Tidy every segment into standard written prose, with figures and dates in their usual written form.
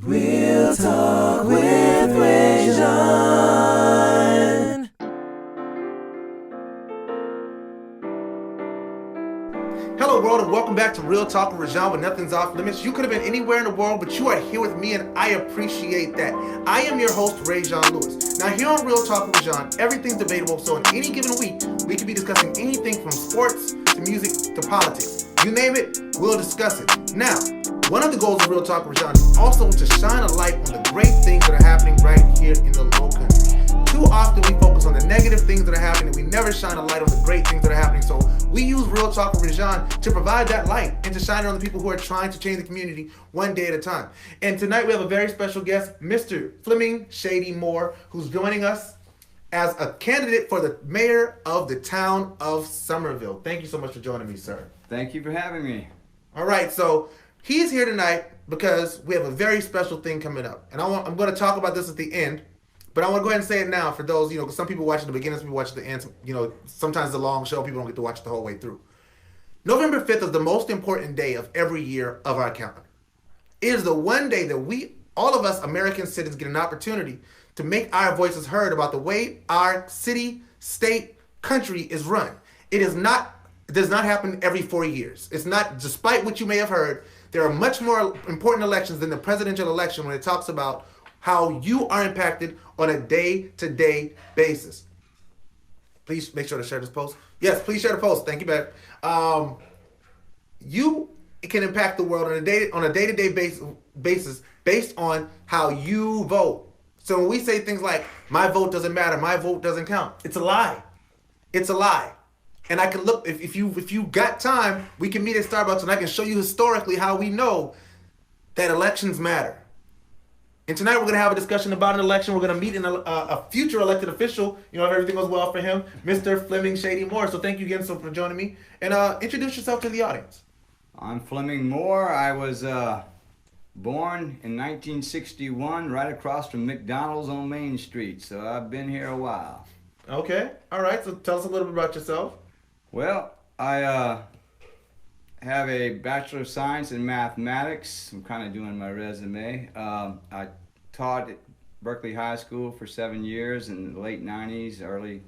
Real Talk with ReZsaun. Hello world and welcome back to Real Talk with ReZsaun, where nothing's off limits. You could have been anywhere in the world, but you are here with me and I appreciate that. I am your host, ReZsaun Lewis. Now here on Real Talk with ReZsaun, everything's debatable, so in any given week, we could be discussing anything from sports to music to politics. You name it, we'll discuss it. Now, one of the goals of Real Talk with ReZsaun is also to shine a light on the great things that are happening right here in the low country. Too often we focus on the negative things that are happening and we never shine a light on the great things that are happening. So we use Real Talk with ReZsaun to provide that light and to shine it on the people who are trying to change the community one day at a time. And tonight we have a very special guest, Mr. Fleming Shady Moore, who's joining us as a candidate for the mayor of the town of Summerville. Thank you so much for joining me, sir. Thank you for having me. All right, so he's here tonight because we have a very special thing coming up. And I'm going to talk about this at the end. But I want to go ahead and say it now for those, because some people watch at the beginning, some people watch at the end. Sometimes it's a long show, people don't get to watch it the whole way through. November 5th is the most important day of every year of our calendar. It is the one day that all of us American citizens, get an opportunity to make our voices heard about the way our city, state, country is run. It does not happen every 4 years. It's not, despite what you may have heard, there are much more important elections than the presidential election when it talks about how you are impacted on a day-to-day basis. Please make sure to share this post. Yes, please share the post. Thank you, babe. You can impact the world on a day-to-day basis based on how you vote. So when we say things like, my vote doesn't matter, my vote doesn't count, it's a lie. It's a lie. And I can look, if you got time, we can meet at Starbucks and I can show you historically how we know that elections matter. And tonight we're going to have a discussion about an election. We're going to meet a future elected official, if everything goes well for him, Mr. Fleming Shady Moore. So thank you again for joining me. And introduce yourself to the audience. I'm Fleming Moore. I was born in 1961 right across from McDonald's on Main Street. So I've been here a while. Okay. All right. So tell us a little bit about yourself. Well, I have a Bachelor of Science in Mathematics. I'm kind of doing my resume. I taught at Berkeley High School for 7 years in the late 90s, early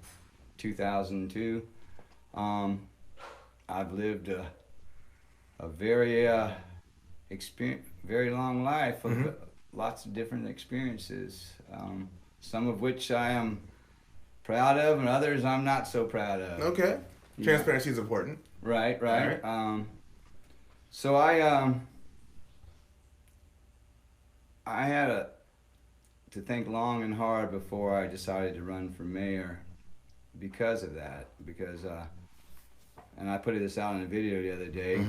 2002. I've lived a very very long life of lots of different experiences, some of which I am proud of and others I'm not so proud of. Okay. Transparency is important. Right. Right. So I had to think long and hard before I decided to run for mayor because of that. And I put this out in a video the other day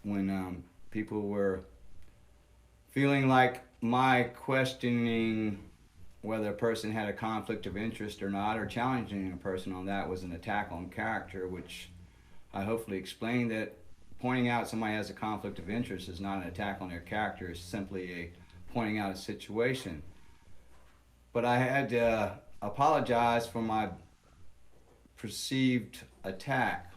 when people were feeling like my questioning whether a person had a conflict of interest or not, or challenging a person on that, was an attack on character, which I hopefully explained that pointing out somebody has a conflict of interest is not an attack on their character, it's simply a pointing out a situation. But I had to apologize for my perceived attack.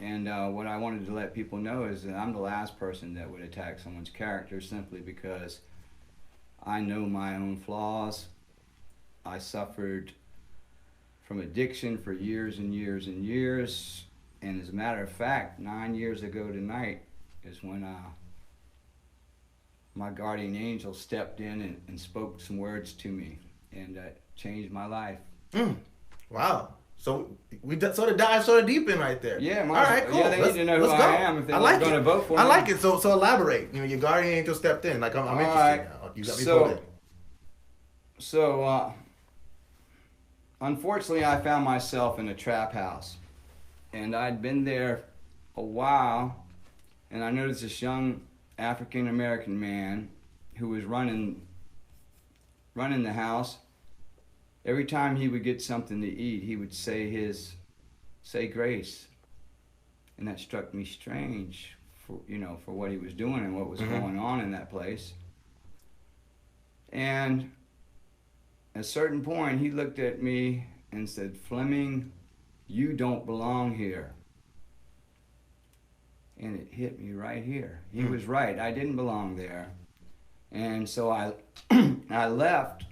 And what I wanted to let people know is that I'm the last person that would attack someone's character simply because I know my own flaws. I suffered from addiction for years and years and years. And as a matter of fact, 9 years ago tonight is when my guardian angel stepped in and spoke some words to me, and changed my life. Wow. So we sort of dive sort of deep in right there. Yeah, all right, cool. Yeah, they need to know who I am if they're going to vote for me. I like it. So elaborate. Your guardian angel stepped in. Like I'm interested now. You got me pulled in. So unfortunately, I found myself in a trap house. And I'd been there a while, and I noticed this young African-American man who was running the house. Every time he would get something to eat, he would say grace. And that struck me strange for what he was doing and what was going on in that place. And at a certain point, he looked at me and said, "Fleming, you don't belong here." And it hit me right here. He was right. I didn't belong there. And so I I left,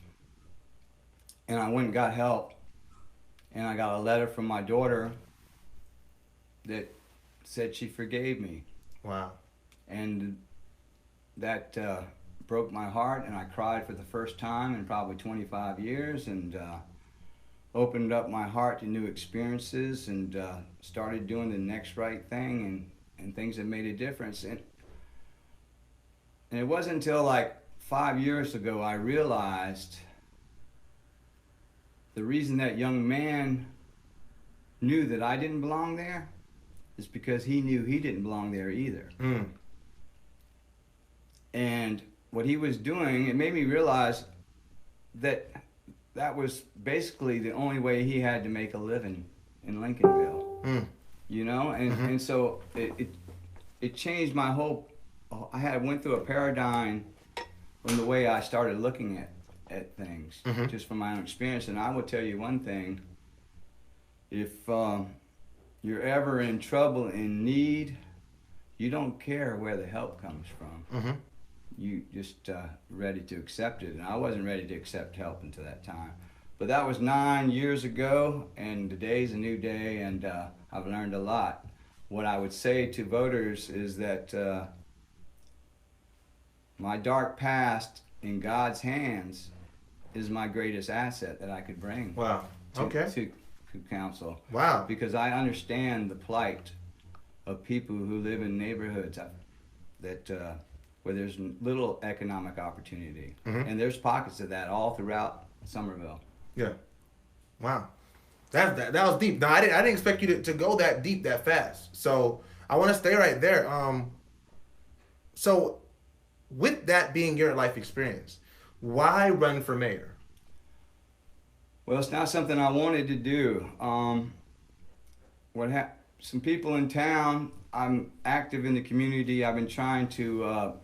and I went and got help, and I got a letter from my daughter that said she forgave me. Wow. And that broke my heart, and I cried for the first time in probably 25 years, and opened up my heart to new experiences, and started doing the next right thing, and things have made a difference. And it wasn't until like 5 years ago I realized the reason that young man knew that I didn't belong there is because he knew he didn't belong there either. Mm. And what he was doing, it made me realize that that was basically the only way he had to make a living in Lincolnville. Mm. You know, and so it changed my whole. I went through a paradigm from the way I started looking at things, just from my own experience. And I will tell you one thing: if you're ever in trouble, in need, you don't care where the help comes from. You just ready to accept it. And I wasn't ready to accept help until that time. But that was 9 years ago, and today's a new day, and I've learned a lot. What I would say to voters is that my dark past in God's hands is my greatest asset that I could bring. Wow. To council. Wow. Because I understand the plight of people who live in neighborhoods that where there's little economic opportunity, and there's pockets of that all throughout Summerville. Yeah. Wow. That was deep. No, I didn't expect you to go that deep that fast. So I want to stay right there. So with that being your life experience, why run for mayor? Well, it's not something I wanted to do. Some people in town, I'm active in the community. I've been trying to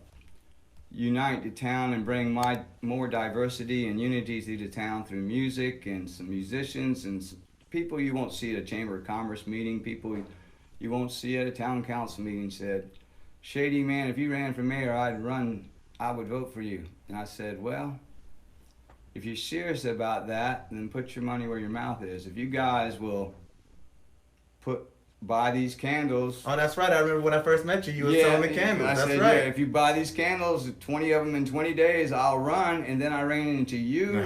unite the town and bring more diversity and unity to the town through music and some musicians and some people you won't see at a Chamber of Commerce meeting, people you won't see at a town council meeting said, "Shady, man, if you ran for mayor, I would vote for you." And I said, well, if you're serious about that, then put your money where your mouth is. If you guys will buy these candles. Oh, that's right. I remember when I first met you, you were selling the candles. I that's said, right. Yeah, if you buy these candles, 20 of them in 20 days, I'll run. And then I ran into you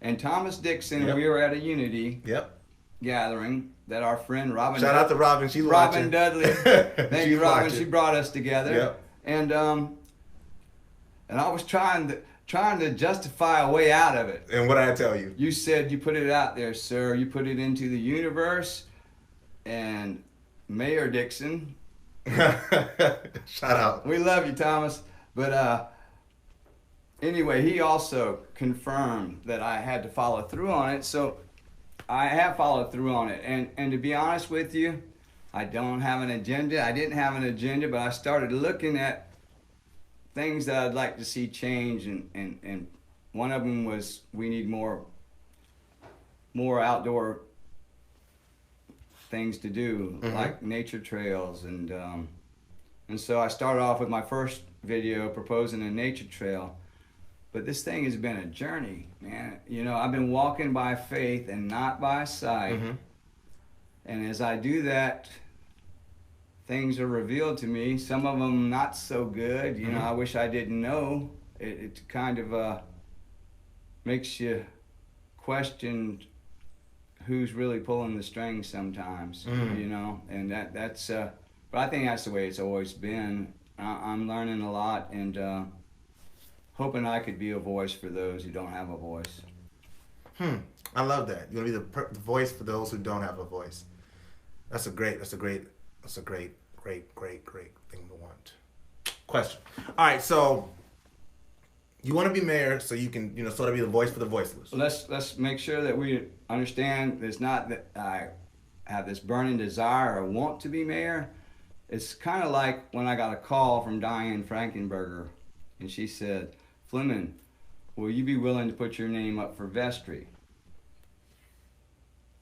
and Thomas Dixon. Yep. We were at a Unity Yep. gathering that our friend Robin. Shout out to Robin. She's Robin watching. Dudley. Thank you, Robin. Watching. She brought us together. Yep. And I was trying to justify a way out of it. And what did I tell you? You said you put it out there, sir. You put it into the universe, and Mayor Dixon. Shout out. We love you, Thomas. But anyway, he also confirmed that I had to follow through on it. So I have followed through on it. And to be honest with you, I don't have an agenda. I didn't have an agenda, but I started looking at things that I'd like to see change. And one of them was we need more outdoor things to do, like nature trails, and so I started off with my first video proposing a nature trail, but this thing has been a journey, man. You know, I've been walking by faith and not by sight, and as I do that, things are revealed to me. Some of them not so good. You know, I wish I didn't know. It kind of makes you question who's really pulling the strings sometimes, you know, and that's but I think that's the way it's always been. I'm learning a lot, and hoping I could be a voice for those who don't have a voice. I love that. You want to be the voice for those who don't have a voice. That's a great thing to want. Question. All right, so you want to be mayor so you can, you know, sort of be the voice for the voiceless. Let's make sure that we understand it's not that I have this burning desire or want to be mayor. It's kind of like when I got a call from Diane Frankenberger, and she said, "Fleming, will you be willing to put your name up for vestry?"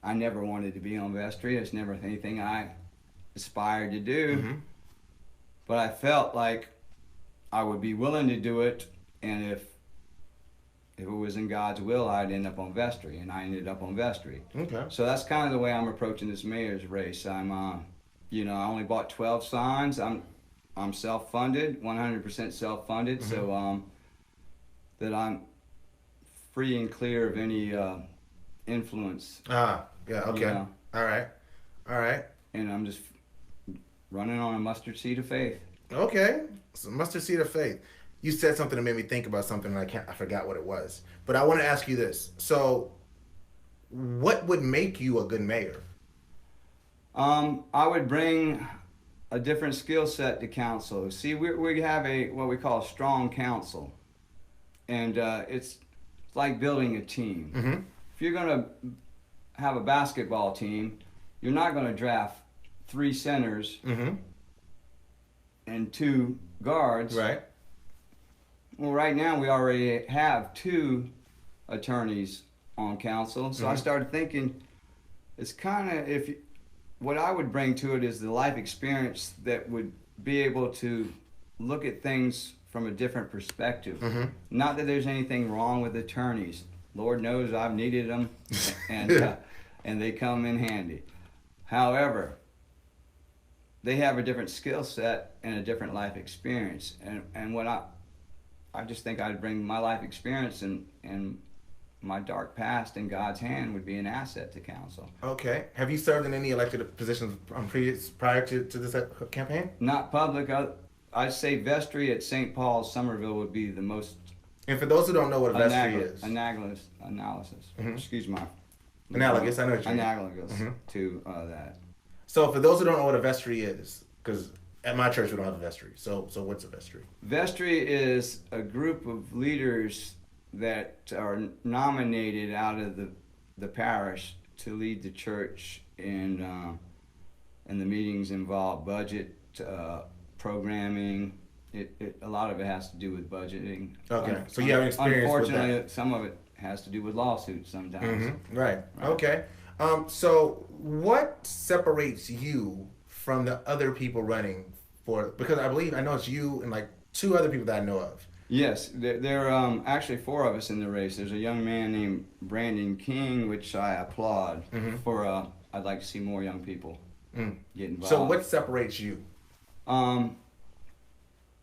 I never wanted to be on vestry. It's never anything I aspired to do. But I felt like I would be willing to do it and if it was in God's will, I'd end up on vestry, and I ended up on vestry. Okay. So that's kind of the way I'm approaching this mayor's race. I'm, I only bought 12 signs. I'm self-funded, 100% self-funded, so that I'm free and clear of any influence. Yeah, okay. All right. And I'm just running on a mustard seed of faith. Okay, so mustard seed of faith. You said something that made me think about something, and I forgot what it was. But I want to ask you this. So, what would make you a good mayor? I would bring a different skill set to council. See, we have what we call a strong council, and it's like building a team. Mm-hmm. If you're going to have a basketball team, you're not going to draft 3 centers and 2 guards. Right. Well, right now we already have 2 attorneys on council, so I started thinking it's kind of what I would bring to it is the life experience that would be able to look at things from a different perspective. Not that there's anything wrong with attorneys. Lord knows I've needed them, and they come in handy. However, they have a different skill set and a different life experience, and what I just think I'd bring my life experience and my dark past in God's hand would be an asset to council. Okay. Have you served in any elected positions prior to this campaign? Not public. I'd say vestry at St. Paul's, Summerville would be the most. And for those who don't know what a vestry is. Analysis. Excuse my. Analogous, I know what you mean. Analogous to that. So for those who don't know what a vestry is, because at my church we don't have a vestry. So what's a vestry? Vestry is a group of leaders that are nominated out of the parish to lead the church, and the meetings involve budget, programming. A lot of it has to do with budgeting. Okay, so you have experience with that. Unfortunately, some of it has to do with lawsuits sometimes. Right. Okay. So what separates you from the other people running for? Because I know it's you and like 2 other people that I know of. Yes, there are actually 4 of us in the race. There's a young man named Brandon King, which I applaud for. I'd like to see more young people get involved. So what separates you?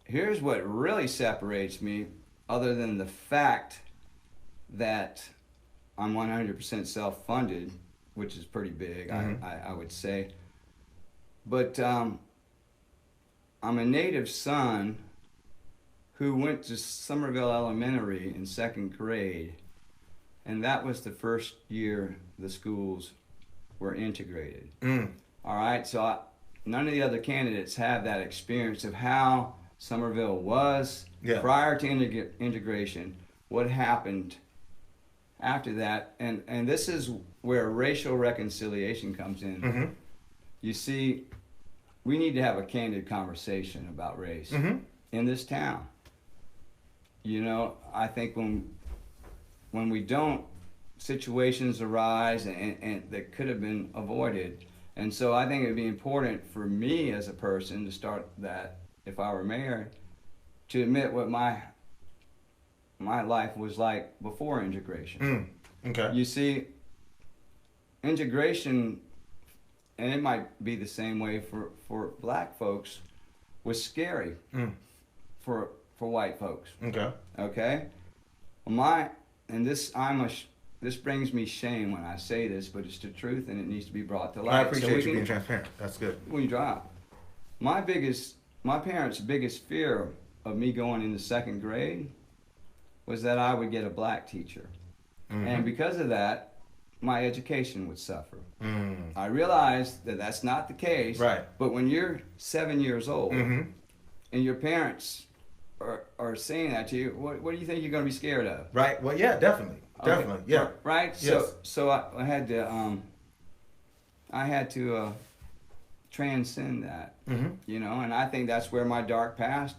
Here's what really separates me, other than the fact that I'm 100% self-funded, which is pretty big, I would say. But I'm a native son who went to Summerville Elementary in 2nd grade, and that was the first year the schools were integrated. All right, so none of the other candidates have that experience of how Summerville was prior to integration, what happened after that, and this is where racial reconciliation comes in. You see, we need to have a candid conversation about race in this town. You know, I think when we don't, situations arise and that could have been avoided. And so I think it would be important for me as a person to start that, if I were mayor, to admit what my life was like before integration. Okay. You see, integration, and it might be the same way for black folks, was scary for white folks. Okay. Okay? Well, this brings me shame when I say this, but it's the truth and it needs to be brought to light. I appreciate you being transparent. That's good. When you drop. My parents' biggest fear of me going into 2nd grade was that I would get a black teacher. And because of that, my education would suffer. I realized that that's not the case. Right. But when you're 7 years old and your parents are saying that to you, what do you think you're going to be scared of? Right. Well, yeah, definitely. Okay. Definitely. Yeah. Right. Yes. So I had to transcend that. You know, and I think that's where my dark past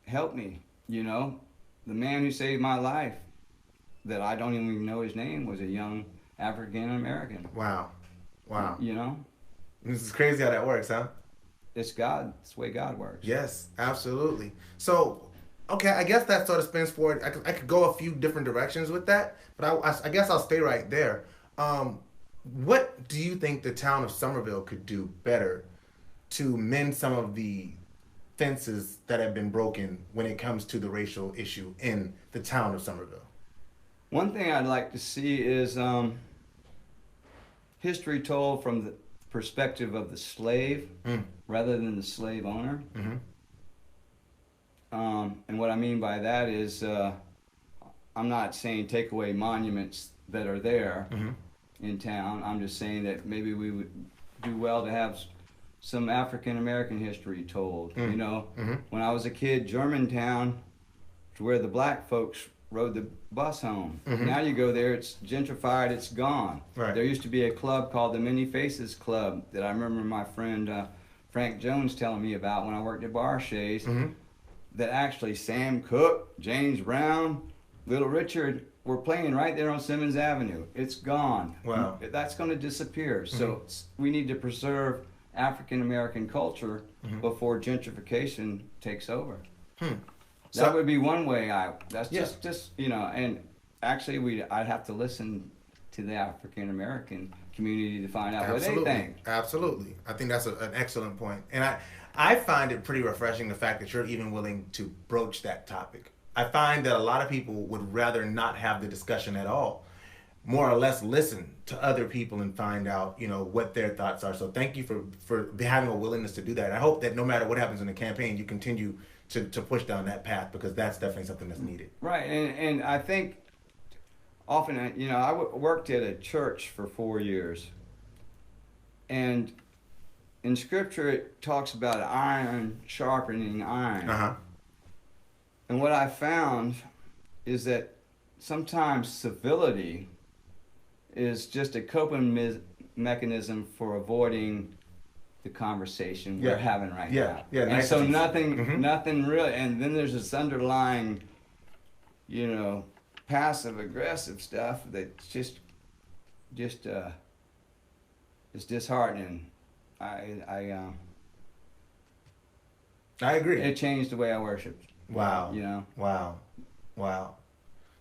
helped me. You know, the man who saved my life, that I don't even know his name, was a young African American. Wow. You know, This is crazy how that works, huh? it's God. It's the way God works. Yes, absolutely. So, Okay, I guess that sort of spins forward. I could go a few different directions with that, but I guess I'll stay right there. What do you think the town of Summerville could do better to mend some of the fences that have been broken when it comes to the racial issue in the town of Summerville? One thing I'd like to see is history told from the perspective of the slave rather than the slave owner. Mm-hmm. And what I mean by that is I'm not saying take away monuments that are there in town. I'm just saying that maybe we would do well to have some African American history told. You know, when I was a kid, Germantown, to where the black folks rode the bus home. Now you go there, it's gentrified, it's gone. Right. There used to be a club called the Many Faces Club that I remember my friend Frank Jones telling me about when I worked at Bar Shays, that actually Sam Cooke, James Brown, Little Richard were playing right there on Simmons Avenue. It's gone. Wow. That's going to disappear. So we need to preserve African American culture before gentrification takes over. That would be one way that's just you know, and actually I'd have to listen to the African American community to find out what they think. Absolutely. I think that's an excellent point. And I find it pretty refreshing the fact that you're even willing to broach that topic. I find that a lot of people would rather not have the discussion at all, more or less listen to other people and find out, you know, what their thoughts are. So thank you for having a willingness to do that. I hope that no matter what happens in the campaign, you continue to push down that path, because that's definitely something that's needed. Right, and I think often, you know, I worked at a church for 4 years, and in Scripture it talks about iron sharpening iron. And what I found is that sometimes civility is just a coping mechanism for avoiding the conversation we're having right now. And so nothing really, and then there's this underlying, you know, passive aggressive stuff that's just it's disheartening. I agree. It changed the way I worship. Wow. You know. Wow.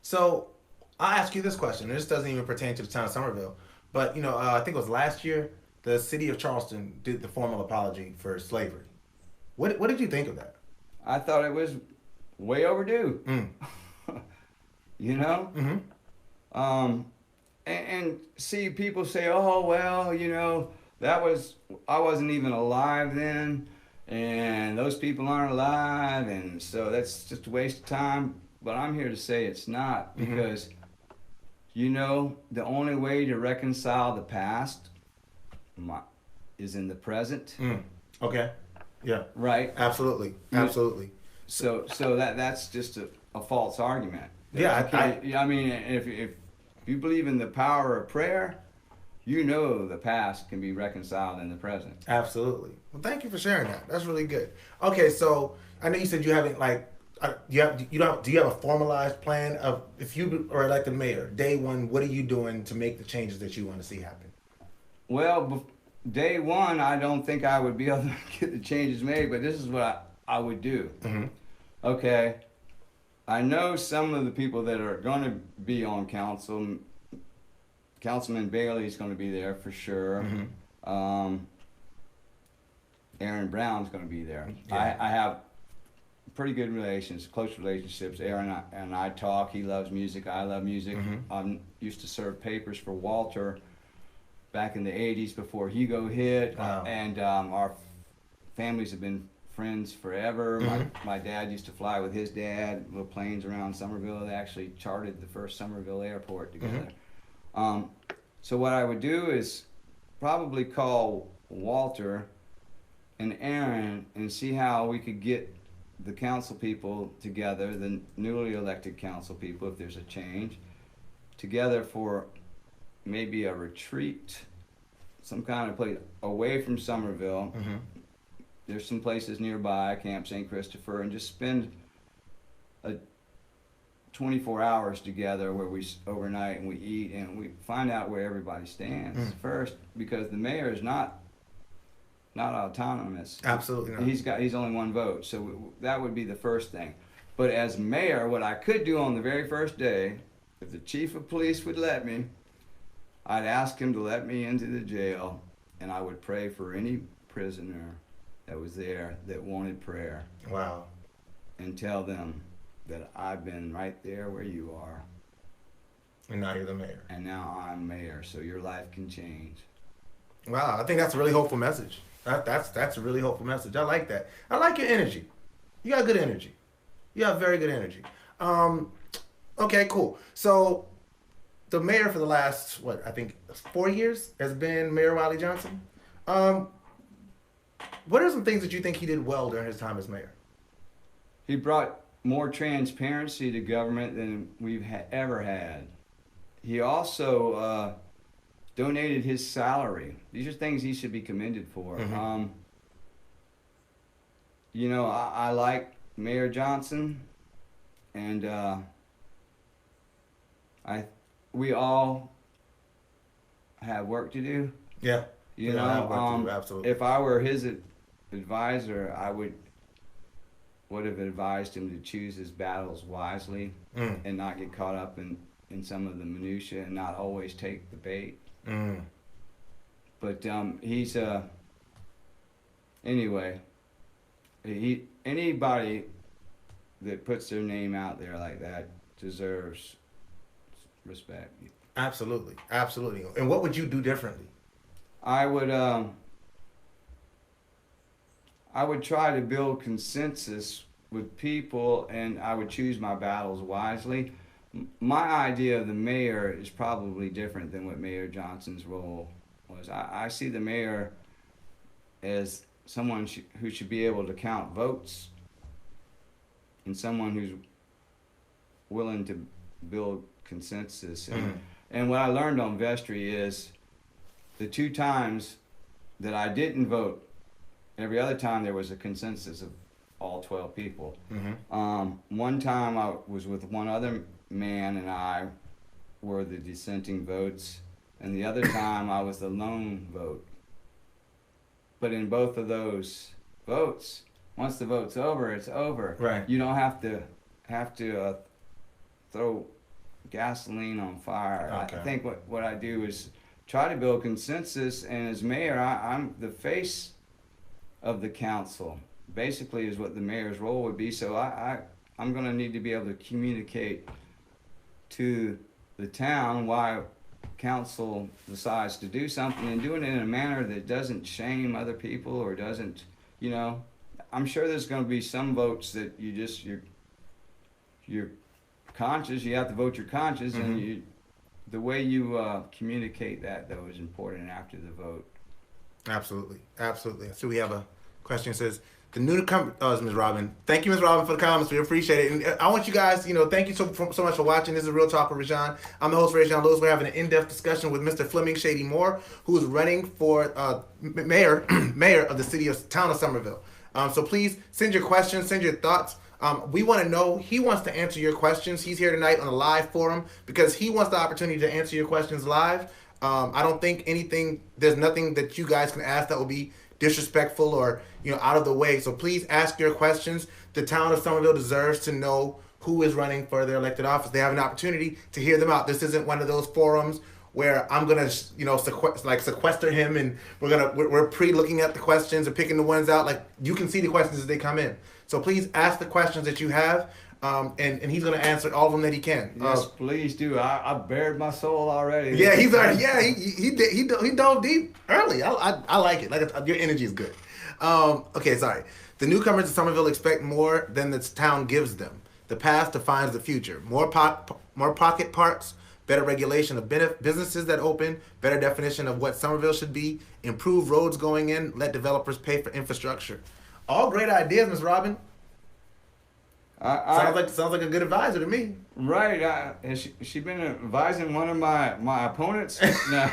So I'll ask you this question. This doesn't even pertain to the town of Summerville, but you know, I think it was last year, the city of Charleston did the formal apology for slavery. What did you think of that? I thought it was way overdue. You know? And see, people say, oh, well, you know, I wasn't even alive then, and those people aren't alive, and so that's just a waste of time. But I'm here to say it's not, because, you know, the only way to reconcile the past is in the present. Okay. Yeah. Right. Absolutely. So that's just a false argument. Yeah. I mean, if you believe in the power of prayer, you know the past can be reconciled in the present. Absolutely. Well, thank you for sharing that. That's really good. Okay, so I know you said you haven't do you have a formalized plan of, if you are elected mayor, day one, what are you doing to make the changes that you want to see happen? Well, day one, I don't think I would be able to get the changes made, but this is what I would do. Okay, I know some of the people that are going to be on council. Councilman Bailey is going to be there for sure. Aaron Brown's going to be there. I have pretty good close relationships. Aaron and I talk. He loves music. I love music. I used to serve papers for Walter back in the 80s before Hugo hit. Wow. And our families have been friends forever. My dad used to fly with his dad, little planes around Summerville. They actually chartered the first Summerville airport together. So what I would do is probably call Walter and Aaron and see how we could get the council people together, the newly elected council people, if there's a change, together for maybe a retreat, some kind of place away from Summerville. There's some places nearby, Camp St. Christopher, and just spend 24 hours together where we overnight and we eat and we find out where everybody stands first, because the mayor is not autonomous. Absolutely not. He's only one vote, so that would be the first thing. But as mayor, what I could do on the very first day, if the chief of police would let me, I'd ask him to let me into the jail, and I would pray for any prisoner that was there that wanted prayer. Wow. And tell them that I've been right there where you are. And now you're the mayor. And now I'm mayor, so your life can change. Wow, I think that's a really hopeful message. That's a really hopeful message. I like that. I like your energy. You got good energy. You have very good energy. Okay, cool. So the mayor for the last, what, I think 4 years has been Mayor Wiley Johnson. What are some things that you think he did well during his time as mayor? He brought more transparency to government than we've ever had. He also donated his salary. These are things he should be commended for. Mm-hmm. You know, I like Mayor Johnson, and we all have work to do. Yeah. You Yeah, I have know, work to do, absolutely. if I were his advisor, I would have advised him to choose his battles wisely and not get caught up in some of the minutia and not always take the bait. But he's anyway, anybody that puts their name out there like that deserves respect. Absolutely. Absolutely. And what would you do differently? I would try to build consensus with people, and I would choose my battles wisely. My idea of the mayor is probably different than what Mayor Johnson's role was. I see the mayor as someone who should be able to count votes and someone who's willing to build consensus. And what I learned on vestry is the 2 times that I didn't vote, every other time there was a consensus of all 12 people. One time I was with one other man and I were the dissenting votes, and the other time I was the lone vote. But in both of those votes, once the vote's over, it's over. Right. You don't have to throw gasoline on fire. Okay. I think what I do is try to build consensus, and as mayor, I'm the face of the council. Basically, is what the mayor's role would be. So I'm going to need to be able to communicate to the town why council decides to do something, and doing it in a manner that doesn't shame other people or doesn't, you know. I'm sure there's going to be some votes that you're conscious. You have to vote your conscience, and the way you communicate that though is important after the vote. Absolutely. So we have a question that says, the newcomer, Ms. Robin. Thank you, Ms. Robin, for the comments. We appreciate it. And I want you guys, thank you so much for watching. This is Real Talk with ReZsaun. I'm the host, ReZsaun Lewis. We're having an in-depth discussion with Mr. Fleming Shady Moore, who is running for mayor of the town of Summerville. So please send your questions, send your thoughts. We want to know, he wants to answer your questions. He's here tonight on a live forum because he wants the opportunity to answer your questions live. I don't think there's nothing that you guys can ask that will be disrespectful or out of the way. So please ask your questions. The town of Summerville deserves to know who is running for their elected office. They have an opportunity to hear them out. This isn't one of those forums where I'm gonna sequester him and we're pre-looking at the questions and picking the ones out. Like, you can see the questions as they come in. So please ask the questions that you have. And he's going to answer all of them that he can. Yes, please do. I bared my soul already. Yeah, he's already. Yeah, he dove deep early. I like it. Like, your energy is good. Okay, sorry. The newcomers to Summerville expect more than the town gives them. The past defines the future. More pocket parks, better regulation of businesses that open, better definition of what Summerville should be, improved roads going in, let developers pay for infrastructure. All great ideas, Ms. Robin. Sounds like a good advisor to me. Right. Has she been advising one of my opponents? No.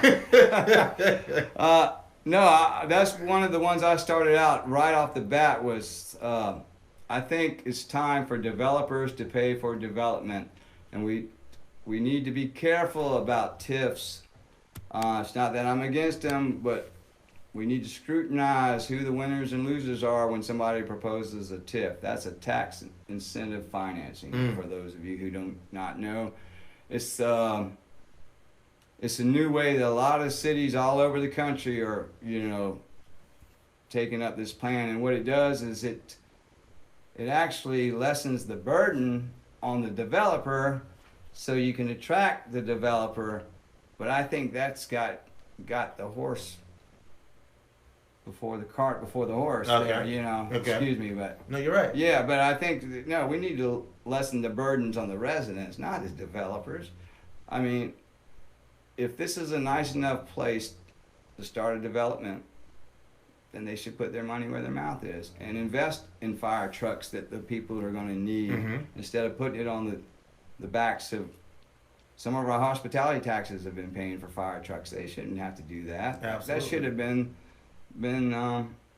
That's one of the ones I started out right off the bat was, I think it's time for developers to pay for development. And we need to be careful about TIFs. It's not that I'm against them, but we need to scrutinize who the winners and losers are when somebody proposes a TIF. That's a tax incentive financing. For those of you who don't not know, it's a new way that a lot of cities all over the country are, taking up this plan. And what it does is it actually lessens the burden on the developer, so you can attract the developer. But I think that's got the horse before the cart before the horse. Okay. There, Okay. Excuse me, but No, you're right. yeah, but I think we need to lessen the burdens on the residents, not the developers. I mean, if this is a nice enough place to start a development, then they should put their money where their mouth is and invest in fire trucks that the people are going to need, instead of putting it on the backs of some of our hospitality taxes have been paying for fire trucks. They shouldn't have to do that. Absolutely. That should have been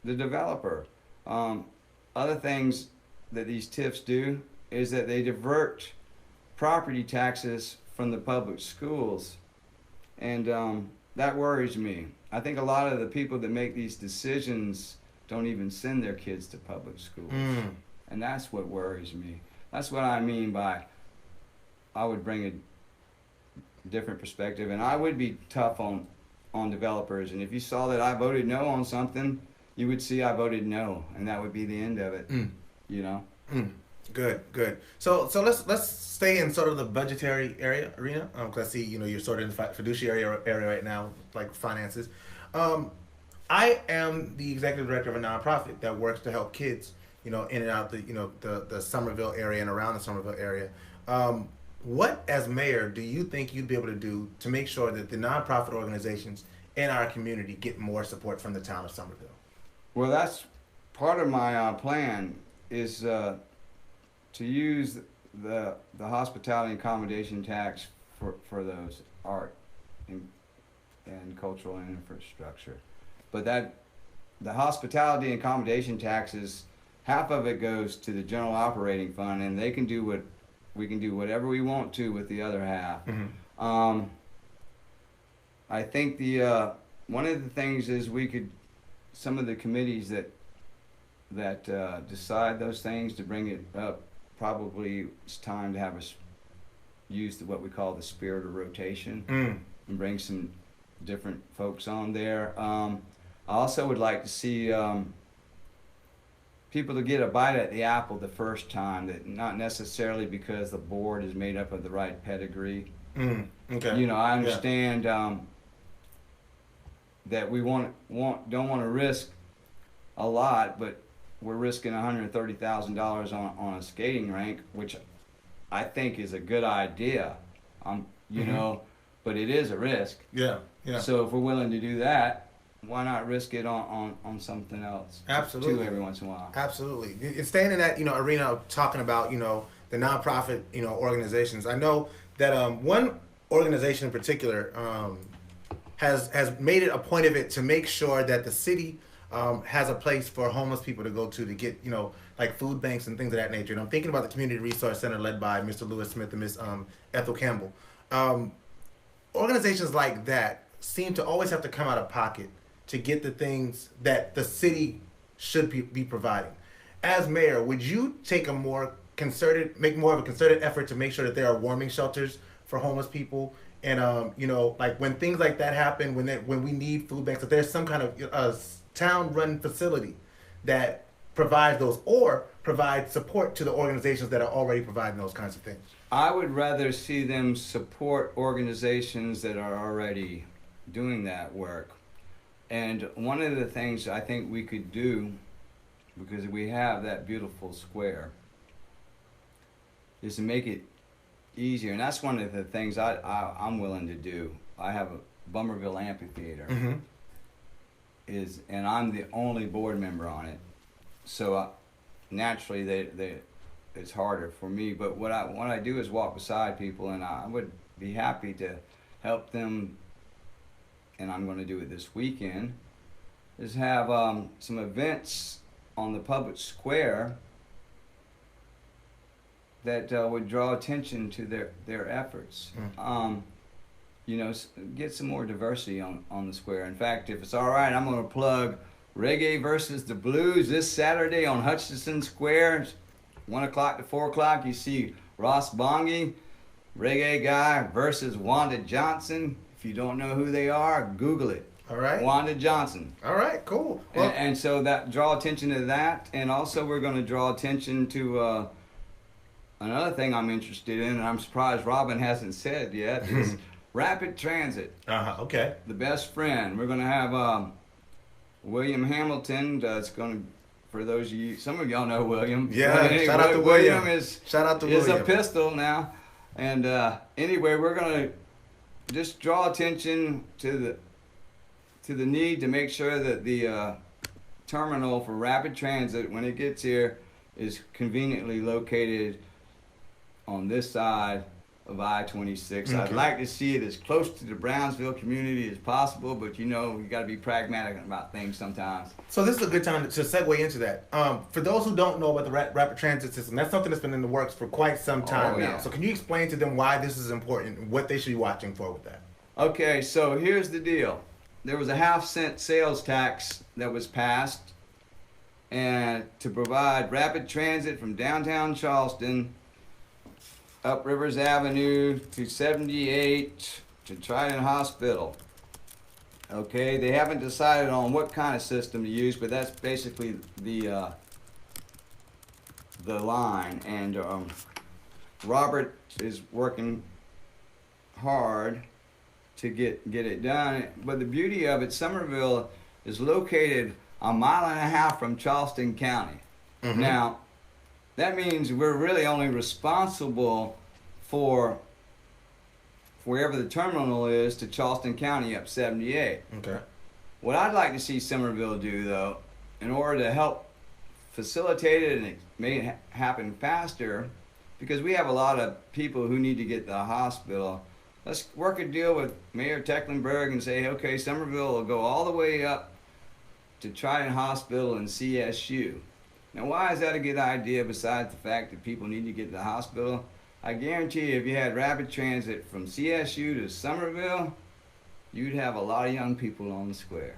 the developer. Other things that these TIFs do is that they divert property taxes from the public schools, and that worries me. I think a lot of the people that make these decisions don't even send their kids to public schools, and that's what worries me. That's what I mean by I would bring a different perspective, and I would be tough on developers. And if you saw that I voted no on something, you would see I voted no, and that would be the end of it. Good. So let's stay in sort of the budgetary arena. Because I see you're sort of in the fiduciary area right now, like finances. I am the executive director of a nonprofit that works to help kids, in and out the Summerville area and around the Summerville area. What, as mayor, do you think you'd be able to do to make sure that the nonprofit organizations in our community get more support from the town of Summerville? Well, that's part of my plan is to use the hospitality and accommodation tax for those art and cultural infrastructure. But the hospitality and accommodation taxes, half of it goes to the general operating fund, and we can do whatever we want to with the other half. I think one of the things is some of the committees that decide those things to bring it up, probably it's time to have us use what we call the spirit of rotation and bring some different folks on there. I also would like to see people to get a bite at the apple the first time, that not necessarily because the board is made up of the right pedigree. Okay. I understand that we don't want to risk a lot, but we're risking $130,000 on a skating rink, which I think is a good idea. But it is a risk. Yeah. So if we're willing to do that, why not risk it on something else? Absolutely. Too, every once in a while. Absolutely. And staying in that arena of talking about the nonprofit organizations, I know that one organization in particular has made it a point of it to make sure that the city has a place for homeless people to go to get like food banks and things of that nature. And I'm thinking about the Community Resource Center led by Mr. Lewis Smith and Miss Ethel Campbell. Organizations like that seem to always have to come out of pocket to get the things that the city should be providing. As mayor, would you take make more of a concerted effort to make sure that there are warming shelters for homeless people? And like when things like that happen, when we need food banks, that there's some kind of town-run facility that provides those, or provide support to the organizations that are already providing those kinds of things? I would rather see them support organizations that are already doing that work. And one of the things I think we could do, because we have that beautiful square, is to make it easier. And that's one of the things I'm willing to do. I have a Bummerville amphitheater, and I'm the only board member on it. So naturally, it's harder for me. But what I do is walk beside people, and I would be happy to help them. And I'm going to do it this weekend. Is have some events on the public square that would draw attention to their efforts. get some more diversity on the square. In fact, if it's all right, I'm going to plug Reggae versus the Blues this Saturday on Hutchinson Square, 1 o'clock to 4 o'clock. You see Ross Bongi, reggae guy, versus Wanda Johnson. If you don't know who they are, Google it. All right. Wanda Johnson. All right, cool. Well, And so that draw attention to that, and also we're going to draw attention to another thing I'm interested in, and I'm surprised Robin hasn't said yet, is rapid transit. Okay. The best friend. We're going to have William Hamilton. That's going to, for those of you, some of y'all know William. Yeah, But anyway, shout out to William. Shout out to is William. a pistol now. And anyway, we're going to just draw attention to the need to make sure that the terminal for rapid transit, when it gets here, is conveniently located on this side of I-26. Okay. I'd like to see it as close to the Brownsville community as possible, but you got to be pragmatic about things sometimes. So this is a good time to segue into that. For those who don't know about the rapid transit system, that's something that's been in the works for quite some time now. Yeah. So can you explain to them why this is important and what they should be watching for with that? Okay, so here's the deal. There was a 50-cent sales tax that was passed, and to provide rapid transit from downtown Charleston up Rivers Avenue to 78 to Trident Hospital. Okay, they haven't decided on what kind of system to use, but that's basically the line. And Robert is working hard to get it done. But the beauty of it, Summerville is located a mile and a half from Charleston County. Mm-hmm. Now, that means we're really only responsible for wherever the terminal is to Charleston County up 78. Okay. What I'd like to see Summerville do, though, in order to help facilitate it and make it happen faster, because we have a lot of people who need to get to the hospital, let's work a deal with Mayor Tecklenburg and say, okay, Summerville will go all the way up to Trident Hospital and CSU. Now, why is that a good idea besides the fact that people need to get to the hospital? I guarantee you, if you had rapid transit from CSU to Summerville, you'd have a lot of young people on the square.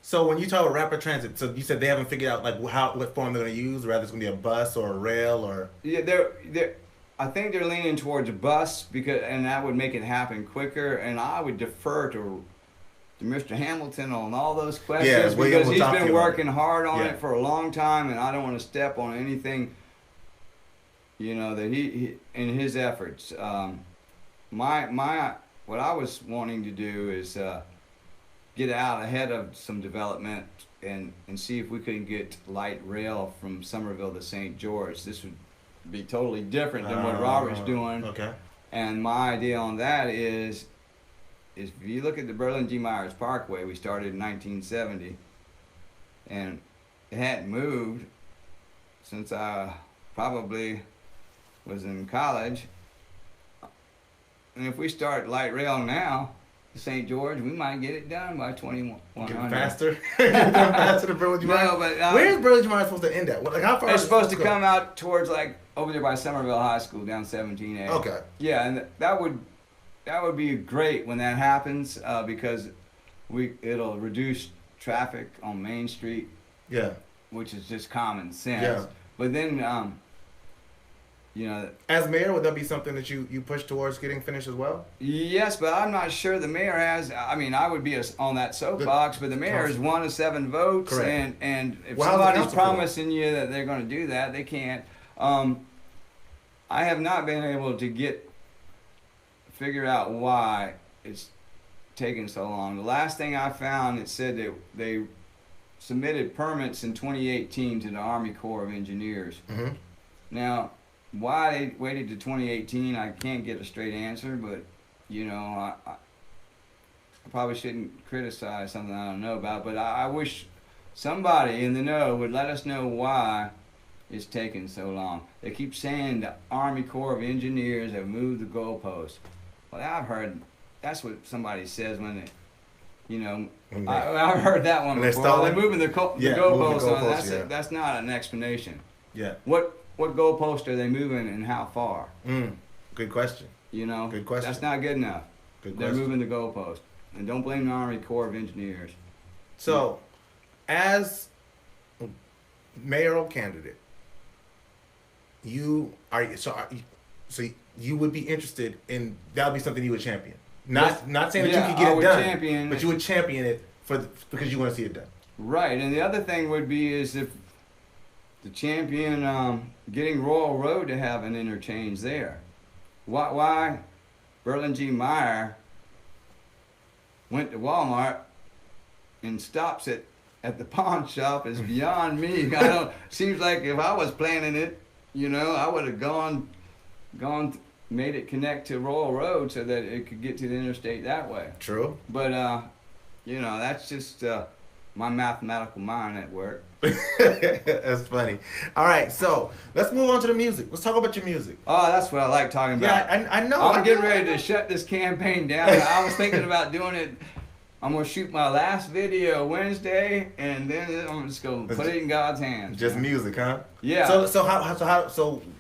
So when you talk about rapid transit, so you said they haven't figured out what form they're going to use, whether it's going to be a bus or a rail or... Yeah, I think they're leaning towards a bus and that would make it happen quicker. And I would defer to Mr. Hamilton on all those questions because he's been working hard on it for a long time, and I don't want to step on anything, that he in his efforts. What I was wanting to do is get out ahead of some development and see if we could get light rail from Summerville to St. George. This would be totally different than what Robert's doing. Okay. And my idea on that is if you look at the Berlin G. Myers Parkway, we started in 1970, and it hadn't moved since I probably was in college. And if we start light rail now to St. George, we might get it done by 2100. Get faster? Get faster to Berlin G. Myers? No, but... where's Berlin G. Myers supposed to end at? How far it's supposed to come out towards, over there by Summerville High School, down 17A. Okay. Yeah, and that would be great when that happens because it'll reduce traffic on Main Street. Yeah. Which is just common sense. Yeah. But then, as mayor, would that be something that you push towards getting finished as well? Yes, but I'm not sure the mayor has. I mean, I would be on that soapbox, but the mayor has 1 of 7 votes. Correct. And if somebody's promising you that they're going to do that, they can't. I have not been able to figure out why it's taking so long. The last thing I found, it said that they submitted permits in 2018 to the Army Corps of Engineers. Mm-hmm. Now, why they waited to 2018, I can't get a straight answer, but, I probably shouldn't criticize something I don't know about, but I wish somebody in the know would let us know why it's taking so long. They keep saying the Army Corps of Engineers have moved the goalposts. Well, I've heard that's what somebody says when they, I've heard that one before. They're moving the goalposts on. That's not an explanation. Yeah. What goalpost are they moving and how far? Good question. You know, Good question. that's not good enough. Good They're question. moving the goalpost. And don't blame the Army Corps of Engineers. So, as mayoral candidate, you would be interested in, that would be something you would champion. Not saying that you could get it done, but you would champion it because you want to see it done. Right, and the other thing would be is if the champion getting Royal Road to have an interchange there. Why Berlin G. Meyer went to Walmart and stops it at the pawn shop is beyond me. Seems like if I was planning it, you know, I would have made it connect to Royal Road so that it could get to the interstate that way. True. But you know, that's just my mathematical mind at work. That's funny. All right, so let's move on to the music. Let's talk about your music. Oh, that's what I like talking about. Yeah, I know. I'm getting ready to shut this campaign down. I was thinking about doing it. I'm gonna shoot my last video Wednesday, and then I'm just gonna put it in God's hands. Just music, huh? Yeah. So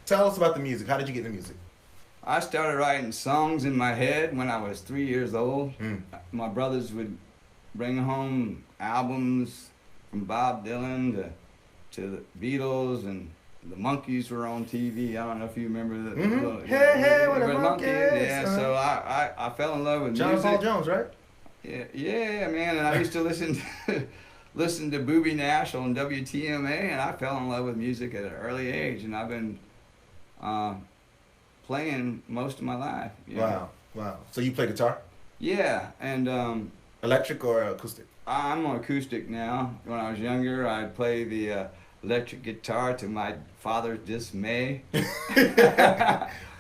tell us about the music. How did you get into music? I started writing songs in my head when I was 3 years old. Mm. My brothers would bring home albums from Bob Dylan to the Beatles, and the Monkees were on TV. I don't know if you remember the Mm-hmm. Hey, what the Monkees. Yeah, so I fell in love with John music. Paul Jones, right? Yeah, man, and I used to listen to Booby Nash on WTMA, and I fell in love with music at an early age, and I've been playing most of my life. Wow. So you play guitar? Yeah, and Electric or acoustic? I'm on acoustic now. When I was younger, I'd play the electric guitar to my father's dismay.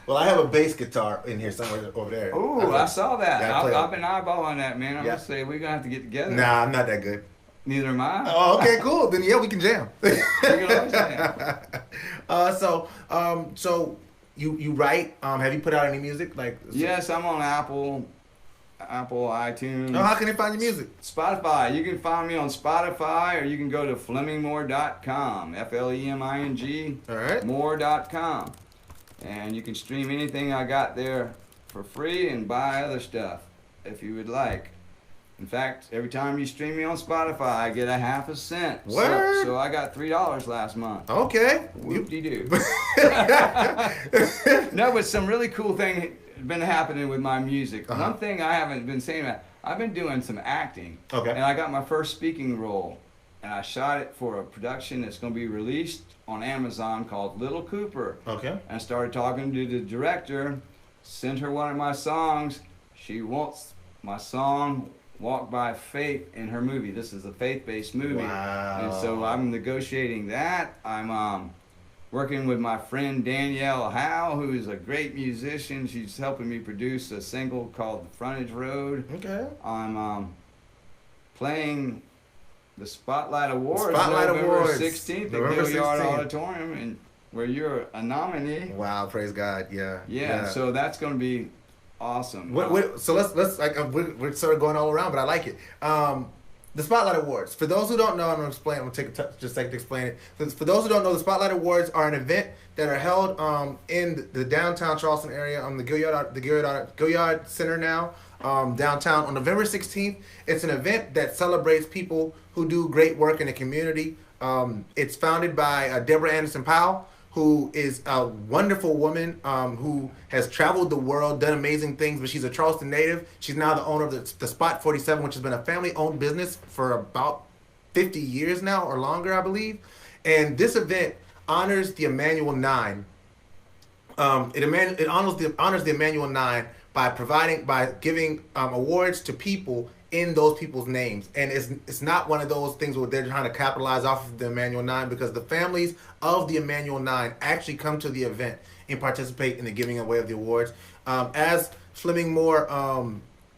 Well, I have a bass guitar in here somewhere over there. Oh, I saw that. Yeah, I've been eyeballing that, man. I'm gonna say we're gonna have to get together. Nah, I'm not that good. Neither am I. Oh, okay, cool. Then yeah, we can jam. We can always jam. So you write? Have you put out any music? Yes, I'm on Apple, iTunes. Oh, how can they find your music? Spotify. You can find me on Spotify, or you can go to FlemingMore.com. FLEMING. All right. More.com. And you can stream anything I got there for free and buy other stuff if you would like. In fact, every time you stream me on Spotify, I get a half a cent. Word? So I got $3 last month. Okay. Whoop-de-doo. No, but some really cool thing been happening with my music. Uh-huh. One thing I haven't been saying about, I've been doing some acting. Okay. And I got my first speaking role. And I shot it for a production that's going to be released on Amazon called Little Cooper. Okay. And started talking to the director, sent her one of my songs. She wants my song Walk by Faith in her movie. This is a faith-based movie. Wow. And so I'm negotiating that. I'm working with my friend Danielle Howe, who is a great musician. She's helping me produce a single called The Frontage Road. Okay. I'm playing the Spotlight Awards, Spotlight November Awards. 16th at November Gilliard 16th. Auditorium, and where you're a nominee. Wow, praise God. Yeah. So that's going to be awesome. So let's we're sort of going all around, but I like it. The Spotlight Awards. For those who don't know, I'm going to explain. I'm going to take just a second to explain it. For those who don't know, the Spotlight Awards are an event that are held in the downtown Charleston area on the Gilliard Center now. Downtown on November 16th. It's an event that celebrates people who do great work in the community. It's founded by Deborah Anderson Powell, who is a wonderful woman who has traveled the world, done amazing things, but she's a Charleston native. She's now the owner of the Spot 47, which has been a family-owned business for about 50 years now or longer, I believe. And this event honors the Emmanuel Nine. It honors the Emmanuel Nine by giving awards to people in those people's names. And it's not one of those things where they're trying to capitalize off of the Emmanuel Nine, because the families of the Emmanuel Nine actually come to the event and participate in the giving away of the awards. As Fleming Moore,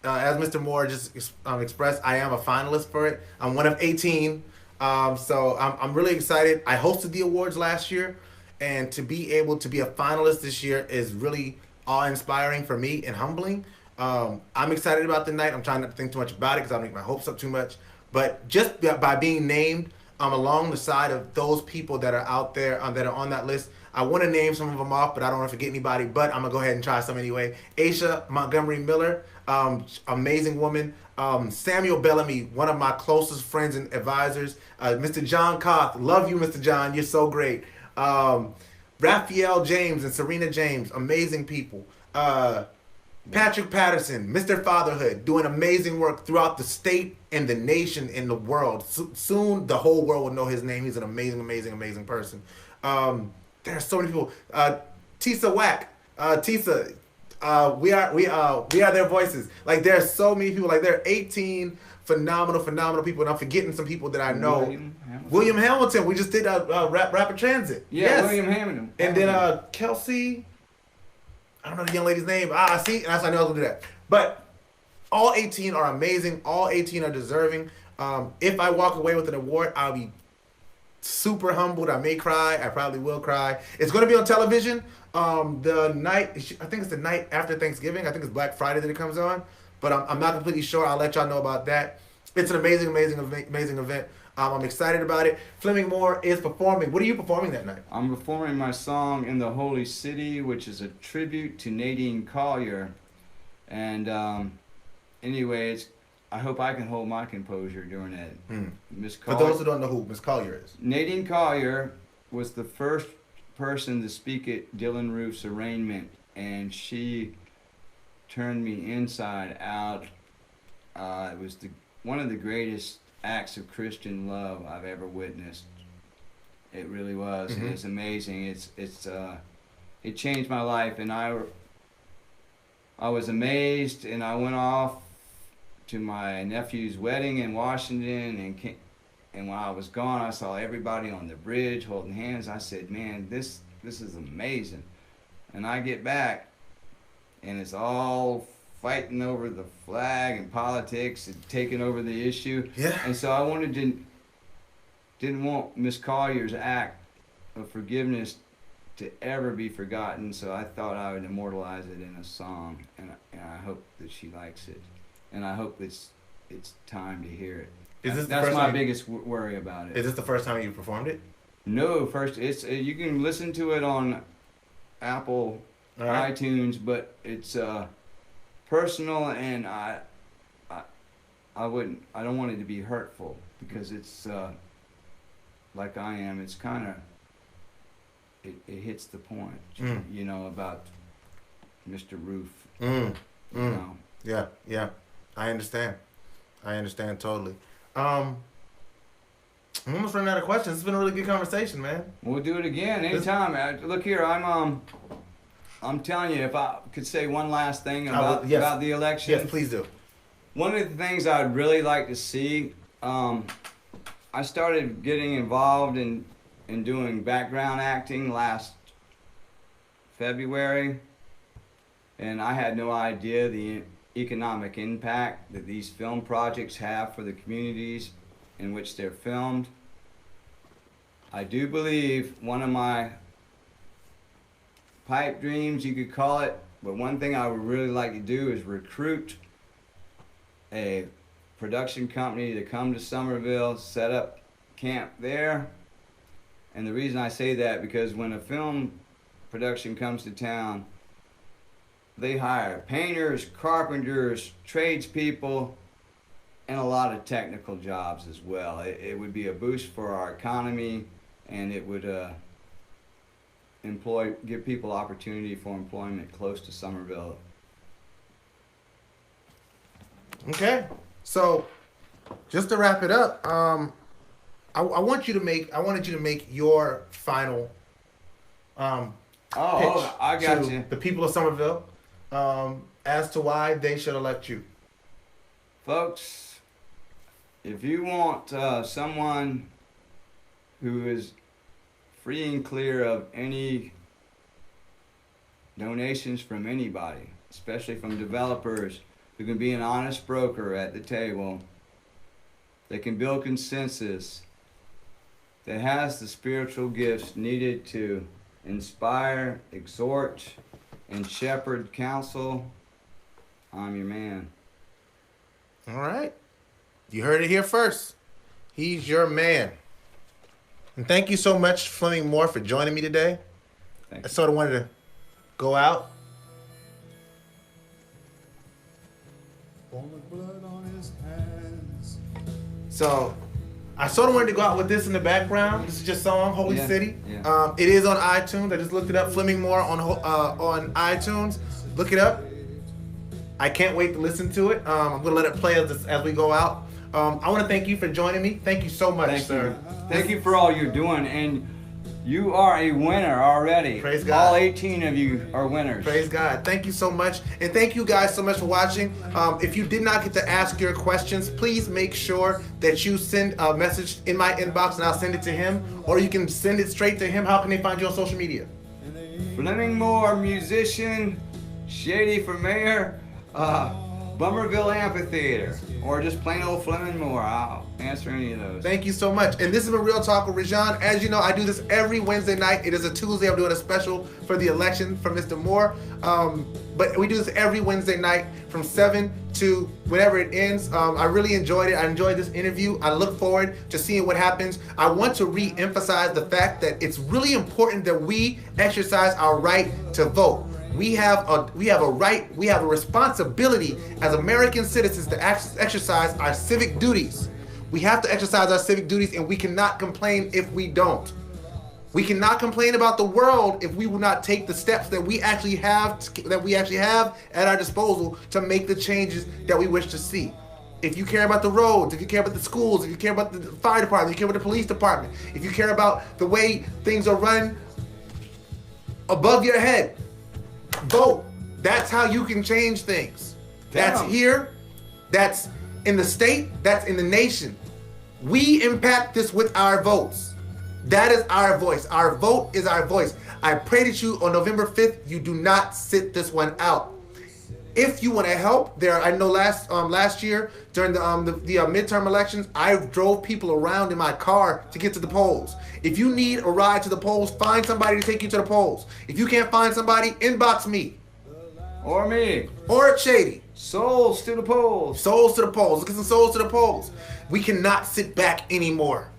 as Mr. Moore just expressed, I am a finalist for it. I'm one of 18. So I'm really excited. I hosted the awards last year, and to be able to be a finalist this year is really awe-inspiring for me and humbling. I'm excited about the night. I'm trying not to think too much about it because I don't make my hopes up too much. But just by being named along the side of those people that are out there that are on that list, I want to name some of them off, but I don't want to forget anybody. But I'm gonna go ahead and try some anyway. Aisha Montgomery Miller, amazing woman. Samuel Bellamy, one of my closest friends and advisors. Mr. John Koth, love you, Mr. John. You're so great. Raphael James and Serena James, amazing people. Patrick Patterson, Mr. Fatherhood, doing amazing work throughout the state and the nation and the world. Soon, the whole world will know his name. He's an amazing, amazing, amazing person. There are so many people. Tisa Wack, Tisa, we are their voices. Like there are so many people. Like there are 18 phenomenal people, and I'm forgetting some people that I know. William Hamilton. We just did Rapid Transit. Yeah, yes. William Hamilton. And then Kelsey. I don't know the young lady's name. See, and I know I was gonna do that. But all 18 are amazing. All 18 are deserving. If I walk away with an award, I'll be super humbled. I may cry. I probably will cry. It's going to be on television. The night, I think it's the night after Thanksgiving. I think it's Black Friday that it comes on. But I'm not completely sure. I'll let y'all know about that. It's an amazing event. I'm excited about it. Fleming Moore is performing. What are you performing that night? I'm performing my song "In the Holy City," which is a tribute to Nadine Collier. And anyway, I hope I can hold my composure during that. Miss For those who don't know who Miss Collier is. Nadine Collier was the first person to speak at Dylan Roof's arraignment, and she turned me inside out. It was one of the greatest acts of Christian love I've ever witnessed. It really was. Mm-hmm. It's amazing. It changed my life, and I was amazed, and I went off to my nephew's wedding in Washington, and when I was gone, I saw everybody on the bridge holding hands. I said, "Man, this is amazing." And I get back, and it's all fighting over the flag and politics and taking over the issue. Yeah. And so I didn't want Miss Collier's act of forgiveness to ever be forgotten. So I thought I would immortalize it in a song, and I hope that she likes it, and I hope it's time to hear it. That's my biggest worry about it. Is this the first time you performed it? No, you can listen to it on Apple iTunes, but it's personal, and I don't want it to be hurtful, because it's like I am. It's kind of it hits the point, about Mr. Roof. You know. Yeah. I understand totally. I'm almost running out of questions. It's been a really good conversation, man. We'll do it again anytime. Look here, I'm telling you, if I could say one last thing about the election. Yes, please do. One of the things I'd really like to see, I started getting involved in doing background acting last February, and I had no idea the economic impact that these film projects have for the communities in which they're filmed. I do believe one of my pipe dreams, you could call it, but one thing I would really like to do is recruit a production company to come to Summerville, set up camp there. And the reason I say that, because when a film production comes to town, they hire painters, carpenters, tradespeople, and a lot of technical jobs as well. It would be a boost for our economy, and it would give people opportunity for employment close to Summerville. Okay, so just to wrap it up, I wanted you to make your final pitch I got to you. the people of Summerville as to why they should elect you. Folks, if you want someone who is free and clear of any donations from anybody, especially from developers, who can be an honest broker at the table, that can build consensus, that has the spiritual gifts needed to inspire, exhort, and shepherd counsel, I'm your man. All right. You heard it here first. He's your man. And thank you so much, Fleming Moore, for joining me today. Thank I you. sort of wanted to go out. So I sort of wanted to go out with this in the background. This is just song, Holy Yeah, City. yeah. It is on iTunes. I just looked it up. Fleming Moore on iTunes. Look it up. I can't wait to listen to it. I'm gonna let it play as we go out. I want to thank you for joining me. Thank you so much, Thank sir. you. Thank you for all you're doing, and you are a winner already. Praise God. All 18 of you are winners. Praise God. Thank you so much. And thank you guys so much for watching. If you did not get to ask your questions, please make sure that you send a message in my inbox and I'll send it to him. Or you can send it straight to him. How can they find you on social media? Fleming Moore, musician. Shady for mayor. Summerville Amphitheater. Or just plain old Fleming Moore. I'll answer any of those. Thank you so much. And this is a Real Talk with ReZsaun. As you know, I do this every Wednesday night. It is a Tuesday. I'm doing a special for the election for Mr. Moore. But we do this every Wednesday night from 7 to whenever it ends. I really enjoyed it. I enjoyed this interview. I look forward to seeing what happens. I want to re-emphasize the fact that it's really important that we exercise our right to vote. We have a right, we have a responsibility as American citizens to exercise our civic duties. We have to exercise our civic duties, and we cannot complain if we don't. We cannot complain about the world if we will not take the steps that we actually have at our disposal to make the changes that we wish to see. If you care about the roads, if you care about the schools, if you care about the fire department, if you care about the police department, if you care about the way things are run above your head, vote. That's how you can change things. That's here, that's in the state, that's in the nation. We impact this with our votes. That is our voice. Our vote is our voice. I pray that you on November 5th, you do not sit this one out. If you want to help, I know last year during the midterm elections, I drove people around in my car to get to the polls. If you need a ride to the polls, find somebody to take you to the polls. If you can't find somebody, inbox me. Or me. Or Shady. Souls to the polls. Souls to the polls. Look at some souls to the polls. We cannot sit back anymore.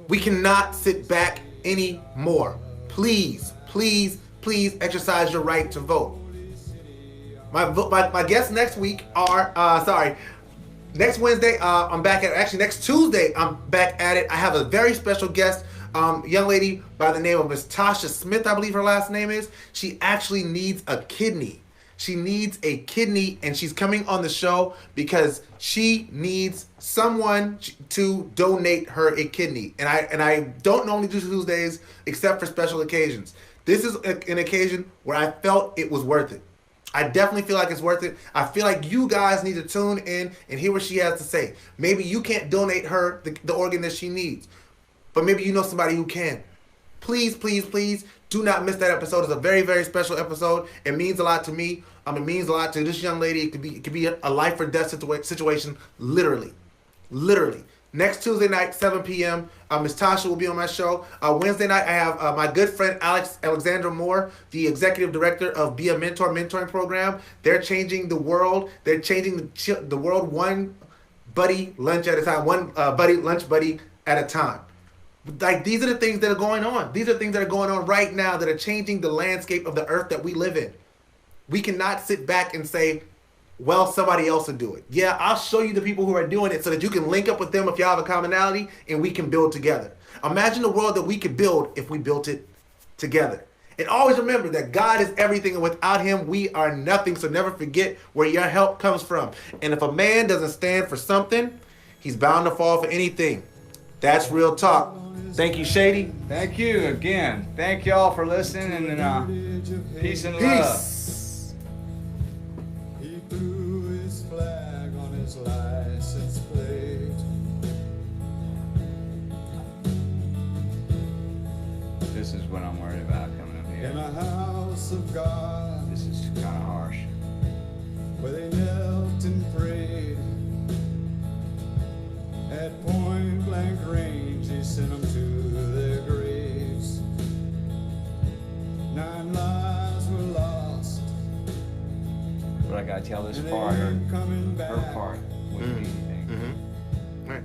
We cannot sit back anymore. Please, please, please exercise your right to vote. My guests next week are, next Wednesday, I'm back at it. Actually, next Tuesday, I'm back at it. I have a very special guest, young lady by the name of Miss Tasha Smith, I believe her last name is. She actually needs a kidney. She needs a kidney, and she's coming on the show because she needs someone to donate her a kidney. And I don't normally do Tuesdays except for special occasions. This is an occasion where I felt it was worth it. I definitely feel like it's worth it. I feel like you guys need to tune in and hear what she has to say. Maybe you can't donate her the organ that she needs, but maybe you know somebody who can. Please, please, please do not miss that episode. It's a very, very special episode. It means a lot to me. It means a lot to this young lady. It could be a life or death situation, literally. Next Tuesday night, 7 p.m., Ms. Tasha will be on my show. Wednesday night, I have my good friend Alexandra Moore, the executive director of Be a Mentor mentoring program. They're changing the world. They're changing the world one buddy lunch at a time, one lunch buddy at a time. Like, these are the things that are going on. These are things that are going on right now that are changing the landscape of the earth that we live in. We cannot sit back and say, well, somebody else will do it. Yeah, I'll show you the people who are doing it so that you can link up with them if y'all have a commonality and we can build together. Imagine the world that we could build if we built it together. And always remember that God is everything, and without him, we are nothing. So never forget where your help comes from. And if a man doesn't stand for something, he's bound to fall for anything. That's real talk. Thank you, Shady. Thank you again. Thank y'all for listening, and peace and love. Peace. He threw his flag on his license plate. This is what I'm worried about coming up In here. a house of God, This is kind of harsh. where they knelt and prayed. At point blank range, he sent them to their graves. 9 lives were lost, But I gotta tell this and they part, ain't coming her back. part wouldn't be anything. Right.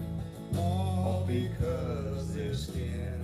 All because their skin